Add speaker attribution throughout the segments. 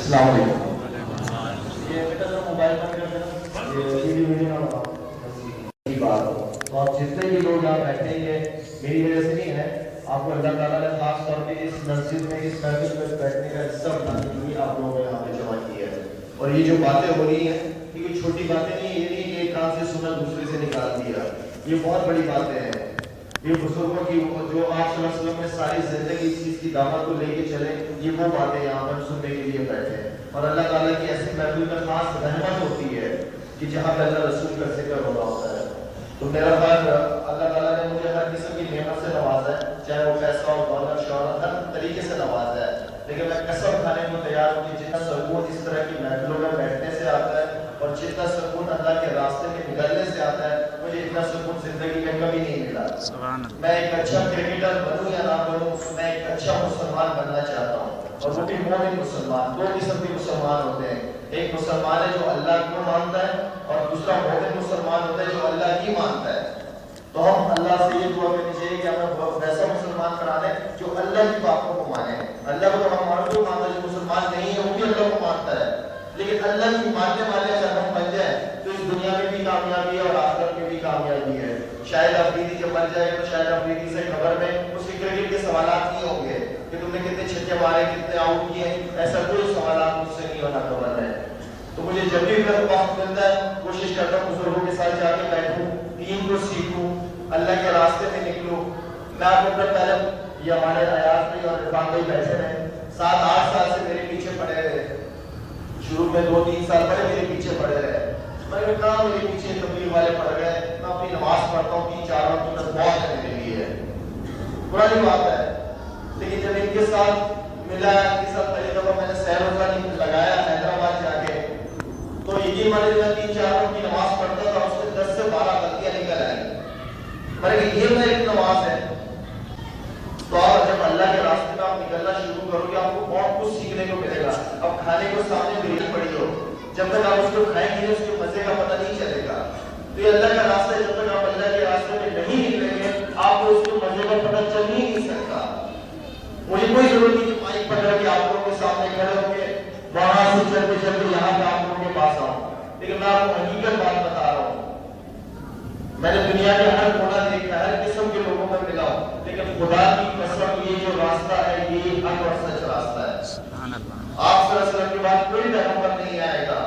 Speaker 1: السلام علیکم. یہ بیٹا ذرا موبائل بند کر دینا, یہ ویڈیو نہ بناؤ, بس بات ہو. تو آپ جتنے بھی لوگ یہاں بیٹھے یہ میری وجہ سے نہیں ہے, آپ کو اللہ تعالیٰ نے خاص طور پہ اس مسجد میں اس محفل میں بیٹھنے کا حصہ بنانے کے لیے آپ لوگوں کو یہاں پہ جمع کیا ہے. اور یہ جو باتیں ہو رہی ہیں یہ کوئی چھوٹی باتیں نہیں, یہ نہیں کہ ایک کان سے سنا دوسرے سے نکال دیا, یہ بہت بڑی باتیں ہیں. یہ بزرگوں کی جو آپ صلی اللہ علیہ وسلم نے ساری زندگی اس چیز کی دعوت کو لے کے چلے, یہ وہ باتیں یہاں پر سننے کے لیے بیٹھے ہیں. اور اللہ تعالیٰ کی ایسی محفل میں خاص رحمت ہوتی ہے کہ جہاں پہ اللہ رسول کا ذکر ہو رہا ہوتا ہے. تو میرا خیال اللہ تعالیٰ نے مجھے ہر قسم کی نعمت سے نوازا ہے, چاہے وہ پیسہ اور دولت شہرت ہر طریقے سے نوازا ہے, لیکن میں قسم کھانے کو تیار ہوں کہ جتنا سکون اس طرح کی محفلوں میں بیٹھنے سے آتا ہے اور جتنا سکون اللہ کے راستے میں نکلنے سے آتا ہے, مجھے اتنا سکون زندگی میں کبھی نہیں ملا. میں ایک اچھا کرکٹر بنوں یا نہ بنوں, میں ایک اچھا مسلمان بننا چاہتا ہوں. اور وہ بھی مومن مسلمان. دو قسم کے مسلمان ہوتے ہیں, ایک مسلمان ہے جو اللہ کو مانتا ہے اور دوسرا مومن مسلمان ہوتا ہے جو اللہ کی مانتا ہے. تو ہم اللہ سے یہ دعا کرنی چاہیے کہ ہمیں ویسا مسلمان کرا دیں جو اللہ کی باتوں کو مانے. اللہ کو ہم مانتے مانتا ہے, جو مسلمان نہیں ہے وہ بھی اللہ کو مانتا ہے, لیکن اللہ کی ماننے والے اگر ہم بن جائیں تو اس دنیا میں بھی کامیابی ہے اور آخرت میں بھی کامیابی ہے. شاید افریدی جب مر جائے تو شاید افریدی سے خبر میں اس کے کرکٹ کے سوالات نہیں ہوں گے کہ تم نے کتنے چھکے مارے, کتنے آؤٹ کیے, ایسا کوئی سوالات مجھ سے نہیں ہونا خبر ہے. تو مجھے جب بھی میرا وقت ملتا ہے کوشش کرتا ہوں بزرگوں کے ساتھ جا کے بیٹھوں, دین کو سیکھوں, اللہ کے راستے میں نکلوں. میں آپ کو پہلے یہ ہمارے ایاز بھائی اور عرفان بھائی بیٹھے ہیں, 7-8 سال سے میرے پیچھے پڑے رہے. شروع میں 2-3 سال پہلے میرے پیچھے پڑے رہے. میں نے کہا میرے پیچھے تبلیغ والے پڑ گئے, میں اپنی نماز پڑھتا ہوں 3-4 وقت بہت ہے میرے لیے, پرانی بات ہے. لیکن جب ان کے ساتھ ملا, ان کے ساتھ پہلی دفعہ میں نے سیر روزہ لگایا حیدرآباد جا کے, تو یقین مانے میں 3-4 وقت کی نماز پڑھتا تھا, اس سے 10 سے 12 غلطیاں نکل آئی. میں نے یہ میں ایک نماز ہے. تو آپ جب اللہ کے راستے میں آپ نکلنا شروع کرو گے آپ کو بہت کچھ سیکھنے کو ملے گا. اب کھانے کو سامنے بریانی پڑی ہو, جب تک آپ اس کو کھائیں گے اس کے مزے کا پتہ نہیں چلے گا. تو یہ اللہ کا راستہ ہے, جب تک آپ اللہ کے راستے میں نہیں نکلیں گے آپ کو اس کے مزے کا پتہ چل ہی نہیں سکتا. مجھے کوئی ضرورت نہیں کہ مائک پکڑ کے آپ لوگوں کے سامنے کھڑے ہو کے وہاں سے چلتے چلتے یہاں پہ آپ لوگوں کے پاس آؤں, لیکن میں آپ کو حقیقت بات بتا رہا ہوں. میں نے دنیا کے ہر کونا دیکھا, ہر قسم کے لوگوں میں ملا ہوں, لیکن خدا کی قسم یہ جو راستہ ہے یہ حق اور سچ راستہ ہے. آپ صلی اللہ علیہ وسلم کے بعد کوئی پیغمبر نہیں آئے گا.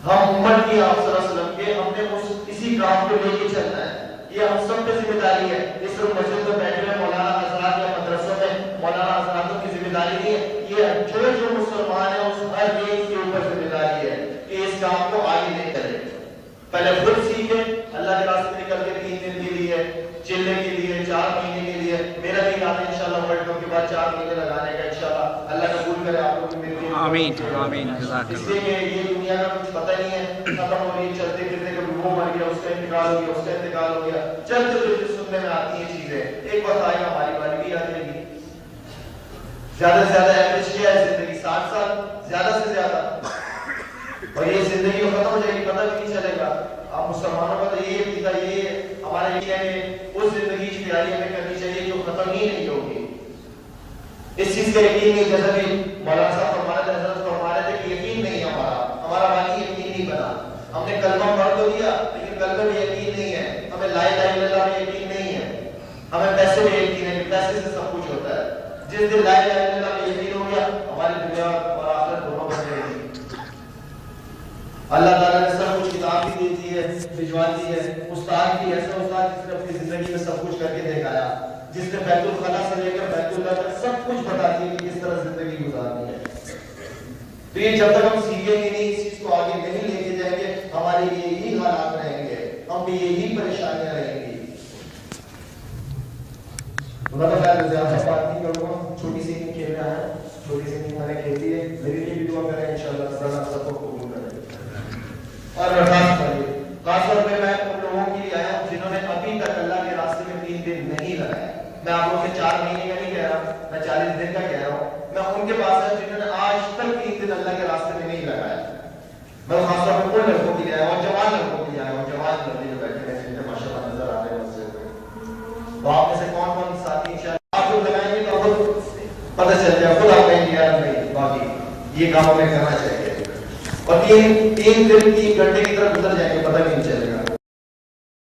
Speaker 1: ہم امت کی آپ صلی اللہ علیہ وسلم کے, ہم نے اسی کام کو لے کے چلنا ہے. یہ ہم سب کی ذمہ داری ہے. اس مسجد میں بیٹھے ہوئے مولانا حضرات یا مدرسوں میں مولانا حضراتوں کی ذمہ داری نہیں ہے, یہ جو مسلمان ہے اس ہر ایک کے اوپر ذمہ داری ہے کہ اس کام کو آگے لے چلے. پہلے خود سیکھے, اللہ کے راستے نکل کے 3 دن کے لیے, چلنے کے لیے, 4 مہینے کے لیے. میرا بھی ارادہ انشاءاللہ ورلڈ کپ کے بعد 4 مہینے لگانے کا انشاءاللہ. اللہ قبول کرے آپ لوگوں کی میری.
Speaker 2: آمین آمین.
Speaker 1: اس لیے کہ یہ دنیا کا کچھ پتہ نہیں ہے, ختم ہو رہی, چلتے پھرتے کبھی وہ مر گیا, اس کا انتقال ہو گیا, اس کا انتقال ہو گیا, چلتے چلتے سننے میں آتی ہیں چیزیں. ایک وقت آئے گا ہماری باری بھی آ جائے گی. زیادہ سے زیادہ ایوریج کیا ہے زندگی 60 سال, زیادہ سے زیادہ, اور یہ زندگی ختم ہو جائے گی, پتہ بھی نہیں چلے گا. آپ مسلمانوں کا تو یہ پیتا, یہ ہمارا یہ ہے کہ اس زندگی کی تیاری ہمیں کرنی چاہیے جو ختم ہی نہیں ہوگی. اس چیز کا یقین نہیں, جیسا کہ مولانا صاحب فرما رہے تھے کہ یقین نہیں ہمارا باقی یقین نہیں بنا. ہم نے کلمہ پڑھ تو دیا لیکن کلمہ میں یقین نہیں ہے, ہمیں لا الہ الا اللہ میں یقین نہیں ہے, ہمیں پیسے میں یقین ہے کہ پیسے سے سب کچھ ہوتا ہے. جس دن لا الہ الا اللہ میں یقین ہو گیا ہماری دنیا اور آخرت دونوں بن جائے گی. اللہ تعالیٰ نے سب کچھ کتاب بھی دی ہے, بھجوا دی ہے. استاد بھی ایسا استاد جس نے اپنی زندگی میں سب کچھ کر کے دکھایا, جس نے بیت الخلا سے لے کر بیت اللہ تک سب کچھ بتا دیا کہ کس طرح زندگی گزارنی ہے. تو یہ جب تک ہم سیکھیں گے نہیں, اس چیز کو آگے نہیں لے کے جائیں گے, ہمارے یہی حالات رہیں گے, ہم بھی یہی پریشانیاں رہیں گی. خدا خیر زیادہ بات نہیں کروں گا, چھوٹی سی نہیں کھیل رہا ہے, چھوٹی سی نہیں میں نے کھیل دی ہے. میرے لیے بھی دعا کریں انشاءاللہ تعالیٰ سب کو قبول کرے. اور خاص طور پہ میں ان لوگوں کے لیے آیا ہوں جنہوں نے ابھی تک اللہ کے راستے میں 3 دن نہیں لگائے. میں آپ لوگوں سے 4 مہینے کا نہیں کہہ رہا, میں 40 دن کا کہہ رہا ہوں. میں ان کے پاس آیا جنہوں نے آج تک 3 دن اللہ کے راستے میں نہیں لگایا. میں خاص طور پہ ان لڑکوں کے لیے آیا ہوں, اور جوان لڑکوں کے لیے آیا ہوں, جوان لڑکے جو بیٹھے ہیں جن کے ماشاءاللہ نظر آ رہے ہیں مسجد میں. تو آپ میں سے کون کون ساتھی انشاءاللہ آپ جو لگائیں گے تو خود پتہ چل جائے, خود آپ کہیں گے یار نہیں باقی یہ کام ہمیں کرنا چاہیے. اور 3 دن 3 گھنٹے کی طرف گزر جائیں گے پتہ نہیں چلے.